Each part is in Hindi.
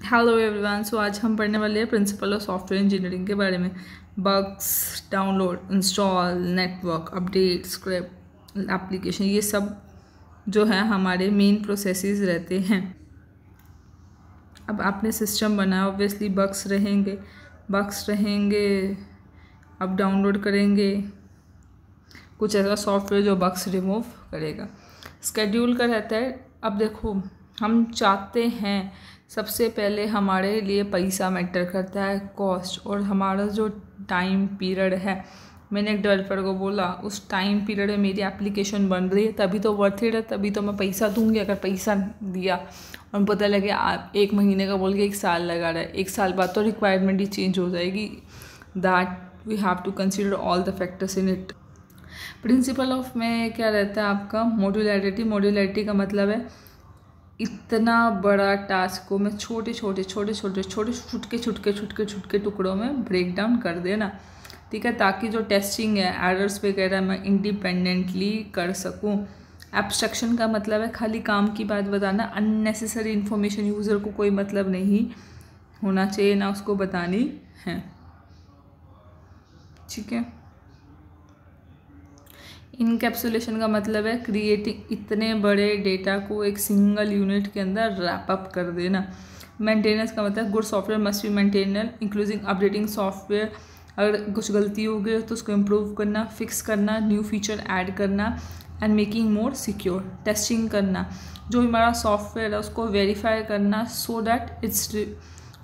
Hello everyone. सो आज हम पढ़ने वाले हैं प्रिंसिपल ऑफ सॉफ्टवेयर इंजीनियरिंग के बारे में। Bugs, download, install, network update, script, application, ये सब जो है हमारे मेन प्रोसेसेस रहते हैं। अब आपने सिस्टम बनाया, ऑब्वियसली बग्स रहेंगे। अब डाउनलोड करेंगे कुछ ऐसा सॉफ्टवेयर जो बग्स रिमूव करेगा। स्केड्यूल का रहता है। अब देखो, हम चाहते हैं सबसे पहले हमारे लिए पैसा मैटर करता है, कॉस्ट, और हमारा जो टाइम पीरियड है। मैंने एक डेवलपर को बोला उस टाइम पीरियड में मेरी एप्लीकेशन बन रही है तभी तो वर्थ इट है, तभी तो मैं पैसा दूंगी। अगर पैसा दिया और पता लगे आप 1 महीने का बोल के 1 साल लगा रहा है, 1 साल बाद तो रिक्वायरमेंट ही चेंज हो जाएगी। That we have to consider all the factors in it. Principle of में क्या रहता है आपका? मॉड्यूलैरिटी का मतलब है इतना बड़ा टास्क को मैं छोटे छुटके टुकड़ों में ब्रेक डाउन कर देना, ठीक है, ताकि जो टेस्टिंग है, एरर्स वगैरह मैं इंडिपेंडेंटली कर सकूं। एब्स्ट्रैक्शन का मतलब है खाली काम की बात बताना, अननेसेसरी इन्फॉर्मेशन यूज़र को कोई मतलब नहीं होना चाहिए, ना उसको बतानी है, ठीक है। इनकैप्सुलेशन का मतलब है क्रिएटिंग इतने बड़े डेटा को एक सिंगल यूनिट के अंदर रैप अप कर देना। मेंटेनेंस का मतलब good software must be maintainer including updating software. अगर कुछ गलती हो गई तो उसको इम्प्रूव करना, फिक्स करना, न्यू फीचर ऐड करना and making more secure. Testing करना, जो हमारा सॉफ्टवेयर है उसको वेरीफाई करना so that it's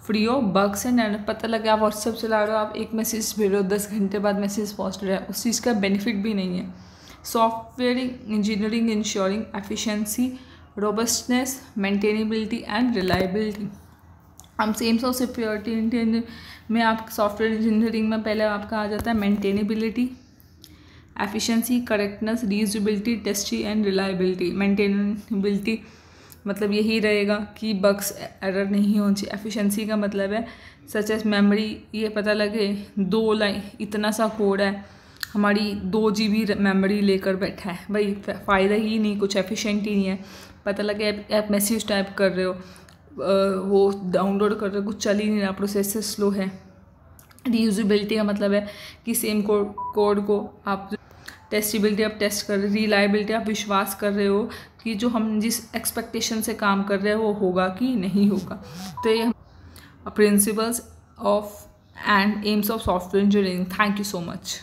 free of bugs and पता लगे आप व्हाट्सएप चला रहे हो, आप एक मैसेज भेज रहे हो, 10 घंटे बाद मैसेज पहुँच रहा है, उस चीज़ का बेनिफिट भी नहीं है। Software engineering ensuring efficiency, robustness, maintainability and reliability. हम एम्स ऑफ सिक्योरिटी में आप सॉफ्टवेयर इंजीनियरिंग में पहले आपका आ जाता है maintainability, efficiency, correctness, reusability, tasty and reliability. Maintainability मतलब यही रहेगा कि बग्स एरर नहीं होनी चाहिए। एफिशिएंसी का मतलब है सच एज मेमोरी, ये पता लगे 2 लाइन इतना सा कोड है, हमारी 2 GB मेमोरी लेकर बैठा है, भाई फ़ायदा ही नहीं, कुछ एफिशिएंट ही नहीं है। पता लगे आप मैसेज टाइप कर रहे हो, वो डाउनलोड कर रहे हो, कुछ चल ही नहीं रहा, प्रोसेसर स्लो है। रीयूजेबिलिटी का मतलब है कि सेम कोड को आप टेस्टिबिलिटी आप टेस्ट कर रहे हो, रिलायबिलिटी आप विश्वास कर रहे हो कि जो हम जिस एक्सपेक्टेशन से काम कर रहे हैं वो होगा कि नहीं होगा। तो ये principles of and AIIMS of software engineering. Thank you so much.